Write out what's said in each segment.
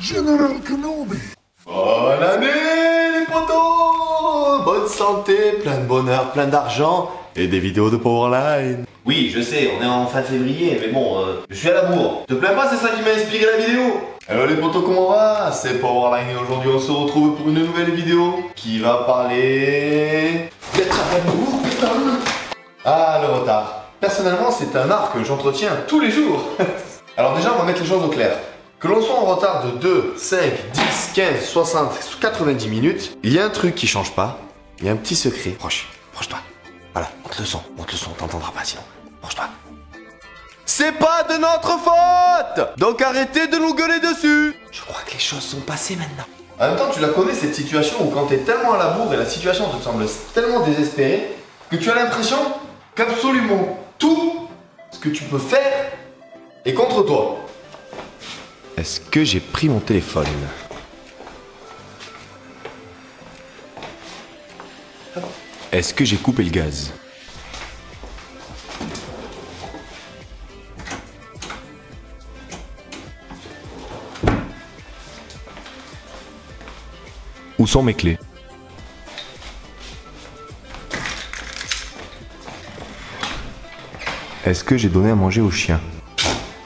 General Kenobi. Bonne année les potos! Bonne santé, plein de bonheur, plein d'argent et des vidéos de Powerline. Oui, je sais, on est en fin février, mais bon, je suis à l'amour. Te plains pas, c'est ça qui m'a inspiré la vidéo. Alors les potos, comment on va? C'est Powerline et aujourd'hui on se retrouve pour une nouvelle vidéo qui va parler d'être à l'amour, putain. Ah, le retard. Personnellement, c'est un art que j'entretiens tous les jours. Alors déjà, on va mettre les choses au clair. Que l'on soit en retard de 2, 5, 10, 15, 60, 90 minutes, il y a un truc qui change pas. Il y a un petit secret. Proche-toi. Voilà, monte le son, t'entendras pas sinon. Proche-toi. C'est pas de notre faute! Donc arrêtez de nous gueuler dessus! Je crois que les choses sont passées maintenant. En même temps, tu la connais cette situation où quand t'es tellement à la bourre et la situation te semble tellement désespérée que tu as l'impression qu'absolument tout ce que tu peux faire est contre toi. Est-ce que j'ai pris mon téléphone? Est-ce que j'ai coupé le gaz? Où sont mes clés? Est-ce que j'ai donné à manger au chien?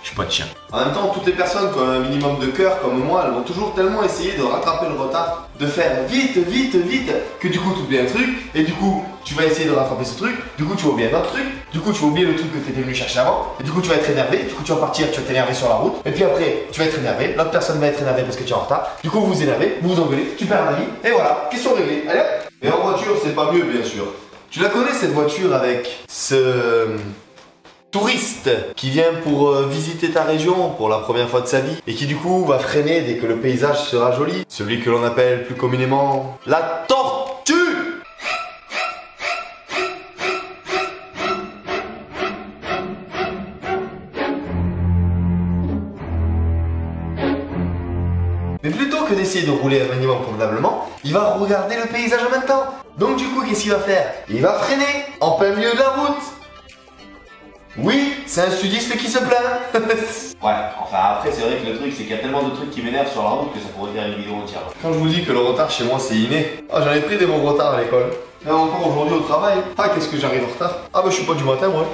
Je suis pas de chien. En même temps, toutes les personnes qui ont un minimum de cœur comme moi, elles vont toujours tellement essayer de rattraper le retard, de faire vite, que du coup tu oublies un truc, et du coup tu vas essayer de rattraper ce truc, du coup tu vas oublier un autre truc, du coup tu vas oublier le truc que tu étais venu chercher avant, et du coup tu vas être énervé, du coup tu vas partir, tu vas t'énerver sur la route, et puis après tu vas être énervé, l'autre personne va être énervée parce que tu es en retard, du coup vous vous énervez, vous vous engueulez, tu perds un ami, et voilà, question réglée, allez hop. Et en voiture c'est pas mieux bien sûr. Tu la connais cette voiture avec ce touriste qui vient pour visiter ta région pour la première fois de sa vie et qui du coup va freiner dès que le paysage sera joli. Celui que l'on appelle plus communément la tortue. Mais plutôt que d'essayer de rouler un minimum convenablement, il va regarder le paysage en même temps. Donc du coup, qu'est-ce qu'il va faire? Il va freiner en plein milieu de la route. Oui, c'est un sudiste qui se plaint. Ouais, enfin après c'est vrai que le truc c'est qu'il y a tellement de trucs qui m'énervent sur la route que ça pourrait faire une vidéo entière. Quand je vous dis que le retard chez moi c'est inné, j'en ai pris des bons retards à l'école. Même encore aujourd'hui au travail. Ah, qu'est-ce que j'arrive en retard? Ah bah je suis pas du matin moi.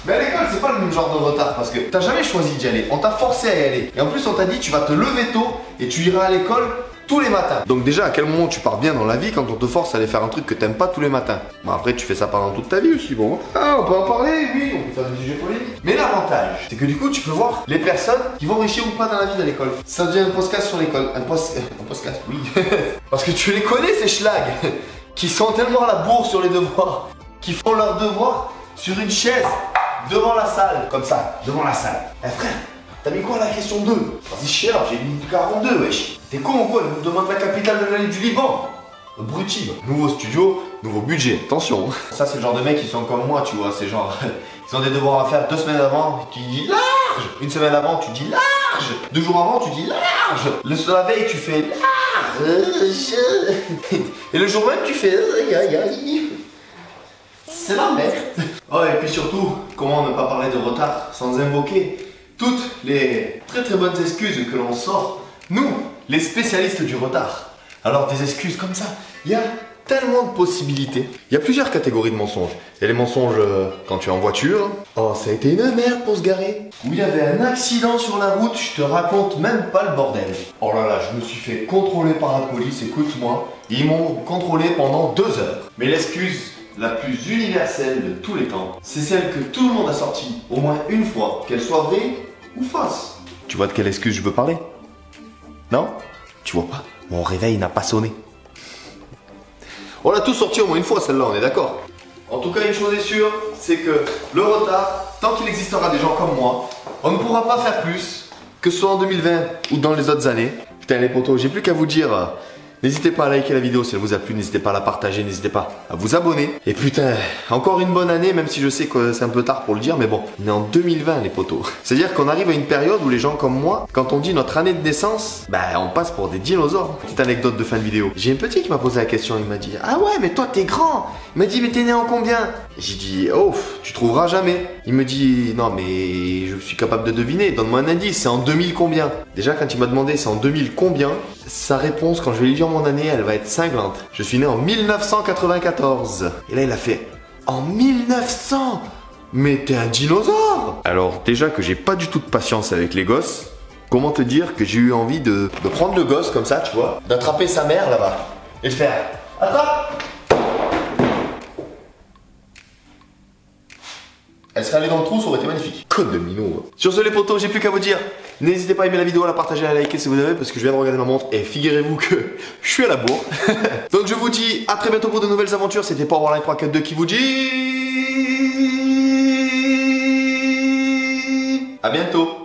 Mais à l'école c'est pas le même genre de retard parce que t'as jamais choisi d'y aller, on t'a forcé à y aller. Et en plus on t'a dit tu vas te lever tôt et tu iras à l'école tous les matins. Donc déjà à quel moment tu pars bien dans la vie quand on te force à aller faire un truc que t'aimes pas tous les matins? Bon après tu fais ça pendant toute ta vie aussi, bon. Ah on peut en parler, oui, on peut faire des sujets polémiques. Mais l'avantage, c'est que du coup tu peux voir les personnes qui vont réussir ou pas dans la vie de l'école. Ça devient un podcast sur l'école. Un podcast, oui. Parce que tu les connais ces schlags qui sont tellement à la bourre sur les devoirs, qui font leurs devoirs sur une chaise devant la salle, comme ça, devant la salle. Eh frère, t'as mis quoi à la question 2? Vas-y cher, j'ai mis 42 wesh. T'es con ou quoi? Il nous demande la capitale de l'année du Liban. Abruti. Nouveau studio, nouveau budget, attention. Ça c'est le genre de mecs qui sont comme moi, tu vois, c'est genre, ils ont des devoirs à faire 2 semaines avant, tu dis large. Une semaine avant, tu dis large. 2 jours avant, tu dis large. La veille, tu fais large. Et le jour même, tu fais aïe aïe aïe. C'est la merde. Oh et puis surtout, comment ne pas parler de retard sans invoquer toutes les très bonnes excuses que l'on sort, nous, les spécialistes du retard. Alors des excuses comme ça, il y a tellement de possibilités. Il y a plusieurs catégories de mensonges. Il y a les mensonges quand tu es en voiture. Oh, ça a été une merde pour se garer. Ou il y avait un accident sur la route, je te raconte même pas le bordel. Oh là là, je me suis fait contrôler par la police, écoute-moi. Ils m'ont contrôlé pendant 2 heures. Mais l'excuse la plus universelle de tous les temps, c'est celle que tout le monde a sortie au moins une fois, qu'elle soit vraie ou fausse. Tu vois de quelle excuse je veux parler? Non? Tu vois pas? Mon réveil n'a pas sonné. On l'a tous sorti au moins une fois celle-là, on est d'accord? En tout cas, une chose est sûre, c'est que le retard, tant qu'il existera des gens comme moi, on ne pourra pas faire plus, que ce soit en 2020 ou dans les autres années. Putain les potos, j'ai plus qu'à vous dire... N'hésitez pas à liker la vidéo si elle vous a plu, n'hésitez pas à la partager, n'hésitez pas à vous abonner. Et putain, encore une bonne année, même si je sais que c'est un peu tard pour le dire, mais bon, on est en 2020 les potos. C'est-à-dire qu'on arrive à une période où les gens comme moi, quand on dit notre année de naissance, bah on passe pour des dinosaures. Petite anecdote de fin de vidéo. J'ai un petit qui m'a posé la question, il m'a dit « Ah ouais, mais toi t'es grand !» Il m'a dit « Mais t'es né en combien ?» J'ai dit, oh, tu trouveras jamais. Il me dit, non mais je suis capable de deviner, donne-moi un indice, c'est en 2000 combien? Déjà quand il m'a demandé c'est en 2000 combien, sa réponse quand je vais lui dire mon année, elle va être cinglante. Je suis né en 1994. Et là il a fait, en 1900? Mais t'es un dinosaure! Alors déjà que j'ai pas du tout de patience avec les gosses, comment te dire que j'ai eu envie de prendre le gosse comme ça, tu vois, d'attraper sa mère là-bas et de faire, attrape! Elle serait allée dans le trou, ça aurait été magnifique. Code de minot. Sur ce les potos, j'ai plus qu'à vous dire, n'hésitez pas à aimer la vidéo, à la partager, à la liker si vous avez, parce que je viens de regarder ma montre et figurez-vous que je suis à la bourre. Donc je vous dis à très bientôt pour de nouvelles aventures. C'était Powerline 342 qui vous dit... À bientôt.